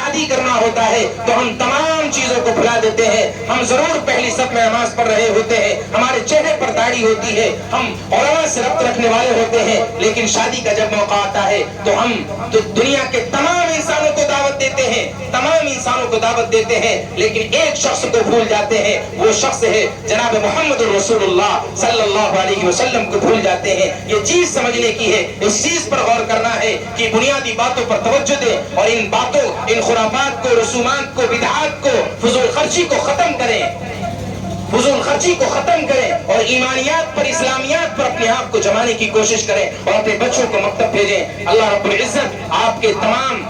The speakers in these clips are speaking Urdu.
شادی کرنا ہوتا ہے تو ہم تمام چیزوں کو بھلا دیتے ہیں. ہم ضرور پہلی صف میں نماز پڑھ رہے ہوتے ہیں, ہمارے چہرے پر داڑھی ہوتی ہے, ہم علماء سے ربط رکھنے والے ہوتے ہیں, لیکن شادی کا جب موقع آتا ہے تو ہم دنیا کے تمام انسانوں کو دعوت دیتے ہیں, تمام انسانوں کو دعوت دیتے ہیں, لیکن ایک شخص کو بھول جاتے ہیں. وہ شخص ہے جناب محمد رسول اللہ صلی اللہ علیہ وسلم کو بھول جاتے ہیں. یہ چیز سمجھنے کی ہے, اس چیز پر غور کرنا ہے کہ بنیادی باتوں پر توجہ دیں اور ان باتوں, ان خرافات کو, رسومات کو, بدعات کو, فضول خرچی کو ختم کریں, فضول خرچی کو ختم کریں اور ایمانیات پر, اسلامیات پر اپنے آپ کو جمانے کی کوشش کریں اور اپنے بچوں کو مکتب بھیجیں. اللہ رب العزت آپ کے تمام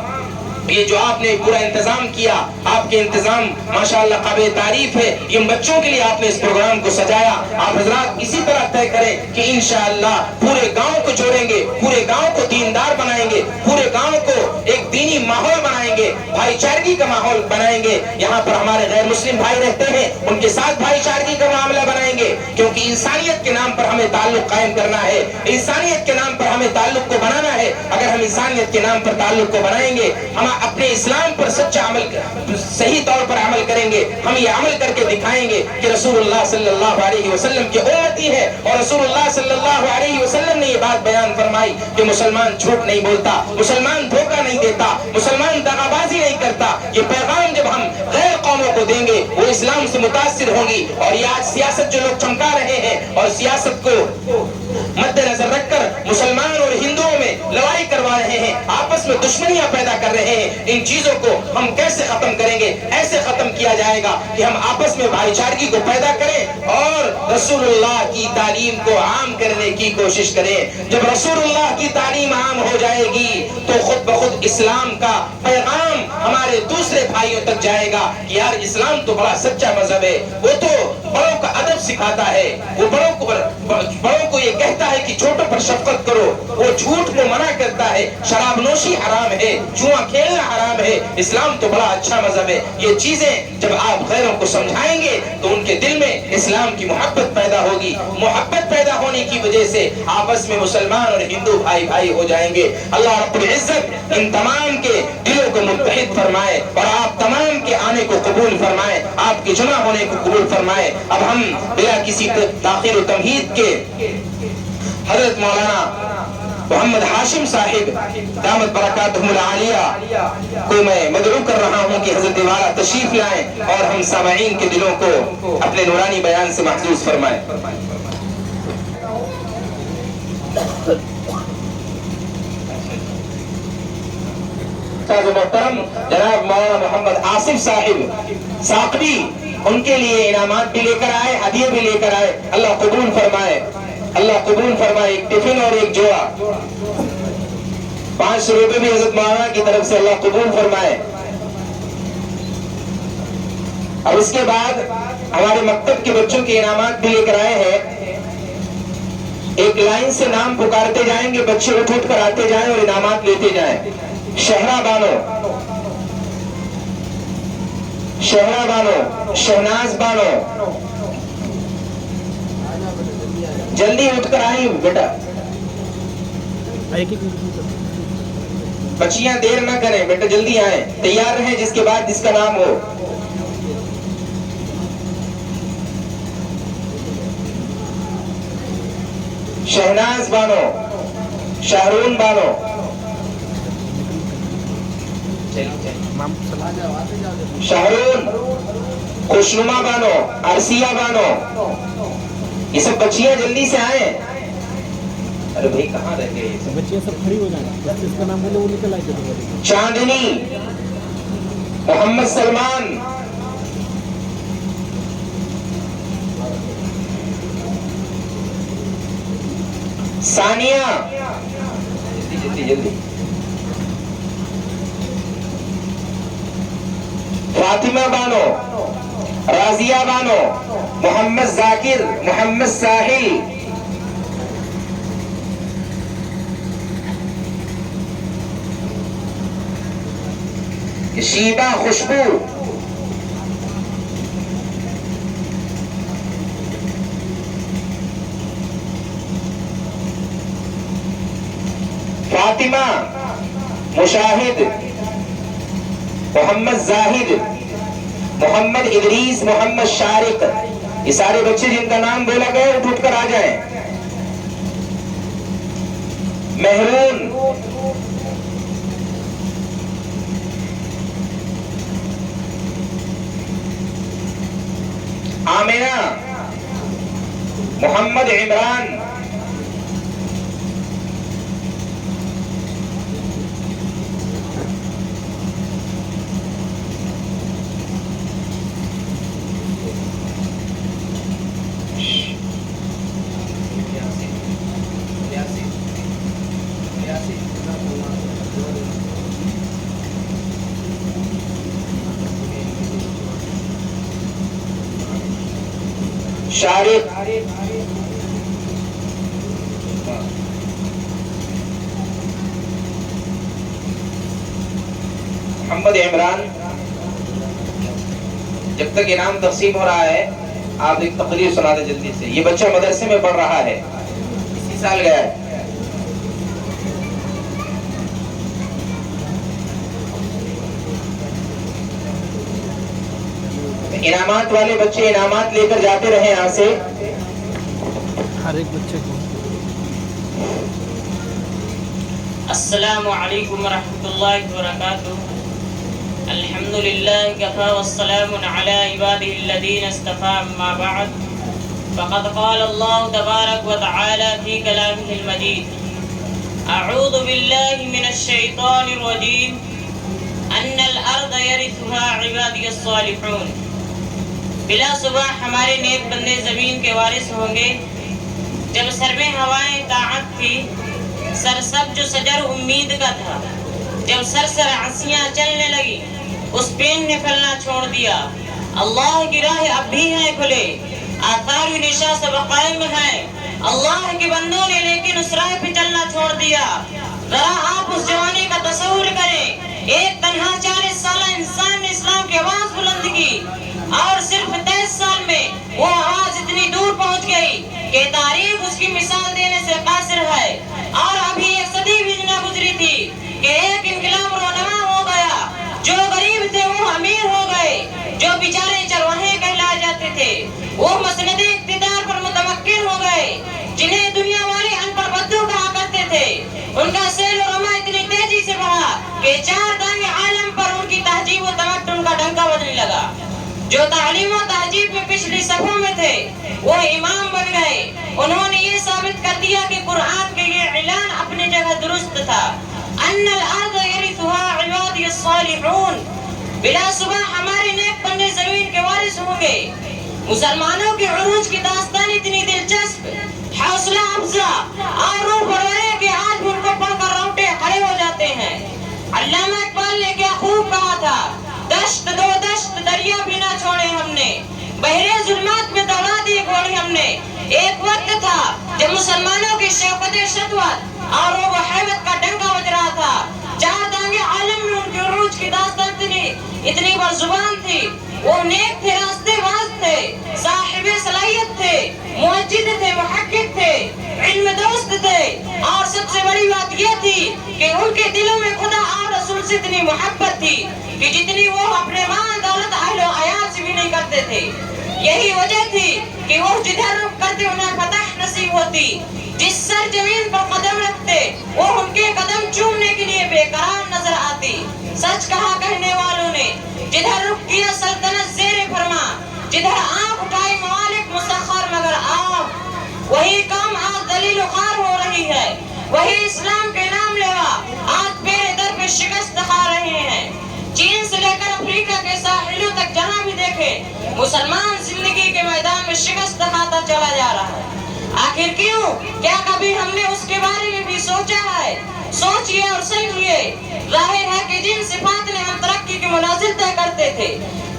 یہ جو آپ نے پورا انتظام کیا, آپ کے انتظام ماشاءاللہ قابل تعریف ہے. ان بچوں کے لیے آپ نے اس پروگرام کو سجایا. آپ حضرات اسی طرح طے کریں کہ انشاءاللہ پورے گاؤں کو جوڑیں گے, پورے گاؤں کو دیندار بنائیں گے, پورے گاؤں کو ایک دینی ماحول بنائیں گے, بھائی چارگی کا ماحول بنائیں گے. یہاں پر ہمارے غیر مسلم بھائی رہتے ہیں, ان کے ساتھ بھائی چارگی کا معاملہ بنائیں گے, کیونکہ انسانیت کے نام پر ہمیں تعلق قائم کرنا ہے, انسانیت کے نام پر ہمیں تعلق کو بنانا ہے. اگر ہم انسانیت کے نام پر تعلق کو بنائیں گے, ہم اپنے اسلام پر سچا عمل, صحیح طور پر عمل کریں گے, ہم یہ عمل کر کے دکھائیں گے کہ رسول اللہ صلی اللہ علیہ وسلم کی امتی ہے, اور رسول اللہ صلی اللہ علیہ وسلم نے یہ بات بیان فرمائی کہ مسلمان جھوٹ نہیں بولتا, مسلمان دھوکہ نہیں دیتا, مسلمان دغا بازی نہیں کرتا. یہ پیغام جب ہم غیر قوموں کو دیں گے وہ اسلام سے متاثر ہوں گی. اور یہ آج سیاست جو لوگ چمکا رہے ہیں اور سیاست کو مد نظر رکھ کر مسلمان اور ہندوؤں میں لڑائی کروا رہے ہیں, آپس میں دشمنیاں پیدا کر رہے ہیں, ان چیزوں کو ہم کیسے ختم کریں گے؟ ایسے ختم کیا جائے گا کہ ہم آپس میں بھائی چارگی کو پیدا کریں اور رسول اللہ کی تعلیم کو عام کرنے کی کوشش کریں. جب رسول اللہ کی تعلیم عام ہو جائے گی تو خود بخود اسلام کا پیغام ہمارے دوسرے بھائیوں تک جائے گا کہ یار اسلام تو بڑا سچا مذہب ہے, وہ تو بڑوں کا ادب سکھاتا ہے, وہ بڑوں کو یہ کہتا ہے کہ چھوٹوں پر شفقت کرو, وہ جھوٹ کو منع کرتا ہے, شراب نوشی حرام ہے, جوا کھیلنا حرام ہے, اسلام تو بڑا اچھا مذہب ہے. یہ چیزیں جب آپ غیروں کو سمجھائیں گے تو ان کے دل میں اسلام کی محبت پیدا ہوگی. محبت پیدا ہونے کی وجہ سے آپس میں مسلمان اور ہندو بھائی بھائی ہو جائیں گے. اللہ رب العزت ان تمام کے دلوں کو متحد فرمائے اور آپ تمام کے آنے کو قبول فرمائے, آپ کے جمع ہونے کو قبول فرمائے. اب ہم بلا کسی تاخیر و تمہید کے حضرت مولانا محمد ہاشم صاحب دامت برکاتہم العالیہ کو میں مدعو کر رہا ہوں کہ حضرت والا تشریف لائیں اور ہم سامعین کے دلوں کو اپنے نورانی بیان سے محظوظ فرمائیں. محترم جناب مولانا محمد آصف صاحب ساقبی ان کے لیے انعامات بھی لے کر آئے, ہدیے بھی لے کر آئے. اللہ قبول فرمائے, اللہ قبول فرمائے. ایک ٹفن اور ایک جوڑا 500 روپے بھی حضرت مولانا کی طرف سے اللہ قبول فرمائے. اب اس کے بعد ہمارے مکتب کے بچوں کے انعامات بھی لے کر آئے ہیں. ایک لائن سے نام پکارتے جائیں گے, بچے اٹھ اٹھ کر آتے جائیں اور انعامات لیتے جائیں. شہرا بانو, شہرا بانو, شہناز بانو, جلدی اٹھ کر آئیں بیٹا, بچیاں دیر نہ کریں بیٹا, جلدی آئیں, تیار رہیں جس کے بعد جس کا نام ہو. شہناز بانو, شاہرون بانو, شاہرون, خوشنما بانو, عرصیہ بانو. یہ سب بچیاں جلدی سے آئیں. ارے بھائی کہاں رہ گئے یہ سب بچیاں؟ سب کھڑی ہو جائیں, جس کا نام بولے وہ نکل آئے. چاندنی, محمد سلمان, ثانیہ, جلدی جلدی, فاطمہ بانو, راضیہ بانو, محمد ذاکر, محمد ساحل, شیبہ خوشبو, فاطمہ, مشاہد, محمد زاہد، محمد ادریس، محمد شارق، یہ سارے بچے جن کا نام بولا گیا اٹھ کر آ جائیں. مہرون، آمینہ، محمد عمران، شارق، محمد عمران. جب تک انعام تقسیم ہو رہا ہے آپ ایک تقریر سنا دیں جلدی سے. یہ بچہ مدرسے میں پڑھ رہا ہے، اسی سال گیا ہے. انعامات والے بچے انعامات لے کر جاتے رہے یہاں سے. ہر ایک بچے کو. السلام علیکم ورحمۃ اللہ وبرکاتہ. الحمد للہ کفا والسلام علی عباده الذین اصطفى. اما بعد فقد قال اللہ تبارک وتعالی فی کلامہ المجید: اعوذ باللہ من الشیطان الرجیم ان الارض یرثها عبادی الصالحون. بلا صبح ہمارے نیک بندے زمین کے وارث ہوں گے. جب سر میں ہوائیں طاعت تھی، سرسبز شجر امید کا تھا. جب سرسر عصیاں چلنے لگی، اس پین نے پھلنا چھوڑ دیا. اللہ کی راہ اب بھی ہیں کھلے، آثار نشا سب قائم ہیں. اللہ کے بندوں نے لیکن اس راہ پہ چلنا چھوڑ دیا. ذرا آپ اس جوانے کا تصور کریں. ایک تنہا 40 سالہ انسان نے اسلام کی آواز بلند کی اور صرف 23 سال میں وہ آواز اتنی دور پہنچ گئی کہ تاریخ اس کی مثال دینے سے قاصر ہے. اور ابھی ایک صدی بھی نہ گزری تھی کہ ایک انقلاب رونما ہو گیا. جو غریب تھے وہ امیر ہو گئے، جو بیچارے چرواہے کہلائے جاتے تھے وہ مسند اقتدار پر متمکن ہو گئے. جنہیں دنیا والے ان پڑھ بدو کہا کرتے تھے، ان کا سیل و رما اتنی تیزی سے بڑھا کہ 4 دانگ عالم پر ان کی تہذیب و تمدن کا ڈنکا بجنے لگا. جو تعلیم و تہذیب میں پچھلی صفوں میں تھے وہ امام بن گئے. انہوں نے یہ ثابت کر دیا کہ قرآن کے یہ اعلان اپنی جگہ درست تھا: ان الارض یرثها عبادی الصالحون. بلا صبح ہمارے نیک بندے زمین کے وارث ہوں گے. مسلمانوں کے عروج کی داستان اتنی دلچسپ، حوصلہ افزا اور روح پرور ہے کہ آج ان کو پڑھ کر روٹے کھڑے ہو جاتے ہیں. علامہ اقبال نے کیا خوب کہا تھا: دشت دو دشت دریا بھی نہ چھوڑے ہم نے، بحرے ظلمات میں دوڑا دی گھوڑی ہم نے. ایک وقت تھا جب مسلمانوں کی شوکت شدوت اور وہ حیبت کا ڈنکا بج رہا تھا. 4 دانگے عالم میں ان کے عروج کی داستان اتنی برزبان تھی. وہ نیک تھے، راستے باز تھے، صاحب صلاحیت تھے، موجد تھے، محقق تھے، علم دوست تھے. اور سب سے بڑی بات یہ تھی کہ ان کے دلوں میں خدا اور رسول سے اتنی محبت تھی کہ جتنی وہ اپنے مال دولت اہل و عیال سے بھی نہیں کرتے تھے. یہی وجہ تھی کہ وہ جدھر رخ کرتے انہیں فتح نصیب ہوتی. جس سر زمین پر قدم رکھتے وہ ان کے قدم چومنے کے لیے بے قرار نظر آتی. سچ کہا کہنے والوں نے: جدھر رخ کیا سلطنت زیر فرما، جدھر آنکھ اٹھائی ممالک مسخر مگر آپ. وہی قوم آج ذلیل و خوار ہو رہی ہے، وہی اسلام کے نام لیوا آج پیرے در پہ شکست کھا رہے ہیں. چین سے لے کر افریقہ کے ساحلوں تک جہاں بھی دیکھے مسلمان زندگی کے میدان میں شکست کھاتا چلا جا رہا ہے. آخر کیوں؟ کیا کبھی ہم نے اس کے بارے میں بھی سوچا ہے؟ سوچئے اور سمجھئے. ظاہر ہے کہ جن صفات نے ہم ترقی کے منازل طے کرتے تھے،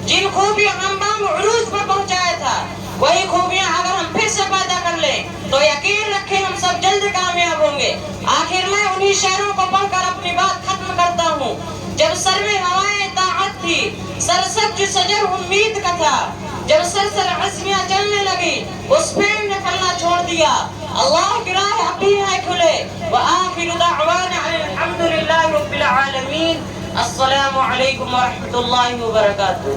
جن خوبیاں ہم بام عروج پر پہنچایا تھا، وہی خوبیاں اگر ہم پھر سے پیدا کر لیں تو یقین رکھیں ہم سب جلد کامیاب ہوں گے. آخر میں انہی شعروں کو پڑھ کر اپنی بات ختم کرتا ہوں. جب سر میں ہوائیں طاعت تھی، سرسبز شجر امید کا تھا. جب سرسر عصیاں چلنے لگی، اس پیڑ نے پھلنا چھوڑ دیا. اللہ کی راہ اب بھی ہے کھلے. وآخر دعوانا الحمد للہ رب العالمین. السلام علیکم ورحمۃ اللہ وبرکاتہ۔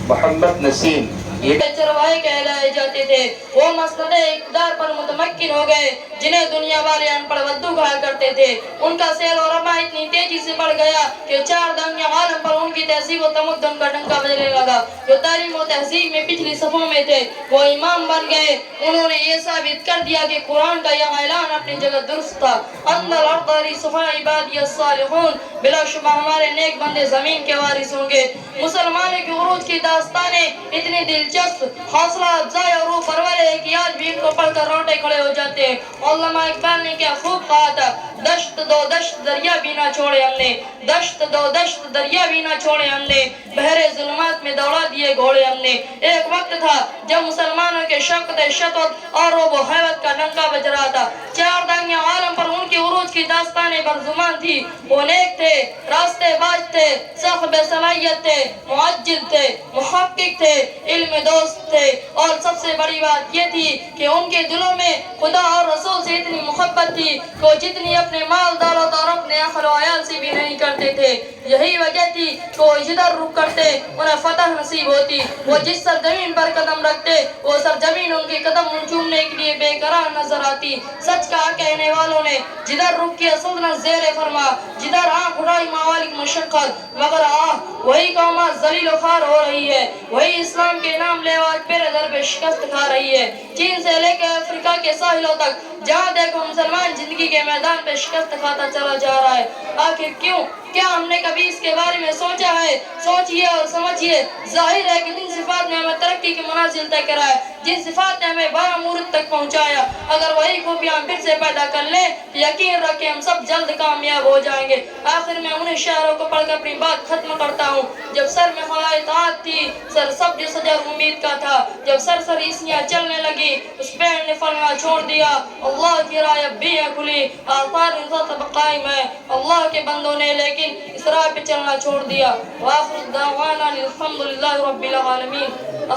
محمد نسیم یہ چرواہے کہلائے جاتے تھے، وہ مسند اقتدار پر متمکن ہو گئے، جنہیں دنیا والے ان پڑھ ودو کہا کرتے تھے۔ ان کا سیل و رما اتنی تیزی سے بڑھ گیا کہ 4 دنیا عالم پر ان کی تہذیب و تمدن کا ڈنکا بجنے لگا۔ جو تعلیم و تہذیب میں پچھلی صفوں میں تھے وہ امام بن گئے۔ انہوں نے یہ ثابت کر دیا کہ قرآن کا یہ اعلان اپنی جگہ درست تھا، ان الارض یرثها عبادی الصالحون، بلا شبہ ہمارے نیک بندے زمین کے وارث ہوں گے۔ مسلمانوں کے عروج کی داستانیں اتنی دلچسپ، حوصلہ افزائی اور روح پرور ہے کہ آج بھی ان کو پڑھ کر رونگٹے کھڑے ہو جاتے ہیں۔ علامہ اقبال نے کیا خوب کہا تھا، دشت دو دشت دریا بھی نہ چھوڑے ہم نے، دشت دو دشت دریا بھی نہ چھوڑے ہم نے، بحر ظلمات میں دوڑا دیے گھوڑے ہم نے۔ ایک وقت تھا جب مسلمانوں کے شوکت شطوت اور رعب و ہیبت کا ڈنکا بج رہا تھا۔ 4 دنیا عالم پر ان کے عروج کی داستانیں برزبان تھی۔ وہ نیک تھے، راستے باز تھے، صاحب صلاحیت تھے، معجل تھے، محقق تھے، علم دوست تھے، اور سب سے بڑی بات یہ تھی کہ ان کے دلوں میں خدا اور رسول سے اتنی محبت تھی کہ وہ جتنی اپنے مال دولت اور اپنے اہل و عیال سے بھی نہیں کرتے تھے۔ یہی وجہ تھی کہ وہ جدھر رخ کرتے انہیں فتح نصیب ہوتی۔ وہ جس سرزمین پر قدم رکھتے وہ سرزمین ان کے قدم چومنے کے لیے بے قرار نظر آتی۔ سچ کہا کہنے والوں نے، جدھر رخ کیا سلطنت زیر فرما، جدھر آنکھ اٹھائی ممالک مشقت، مگر وہی قوم آج ذلیل و خوار ہو رہی ہے، وہی اسلام کے نام لے آج پہرے در پہ شکست کھا رہی ہے۔ چین سے لے کے افریقہ کے ساحلوں تک جہاں دیکھو مسلمان زندگی کے میدان پہ شکست کھاتا چلا جا رہا ہے۔ آخر کیوں؟ کیا ہم نے کبھی اس کے بارے میں سوچا ہے؟ سوچئے اور سمجھئے۔ ظاہر ہے کہ جن صفات نے ہمیں ترقی کے منازل طے کرائے، جن صفات نے ہمیں بامورد تک پہنچایا، اگر وہی خوبیاں ہم پھر سے پیدا کر لیں تو یقین رکھیں ہم سب جلد کامیاب ہو جائیں گے۔ آخر میں انہیں شعروں کو پڑھ کر اپنی بات ختم کرتا ہوں۔ جب سر میں ہماری اطاعت تھی، سر سبز سجا امید کا تھا، جب سر عیسیاں چلنے لگی اس پیڑ نے پھلنا چھوڑ دیا۔ اللہ کی راہ اب بھی ہے کھلی، آثار انسان قائم ہے، اللہ کے بندوں نے لیکن اس راہ پہ چلنا چھوڑ دیا۔ وآخر دعوانا الحمدللہ رب العالمین۔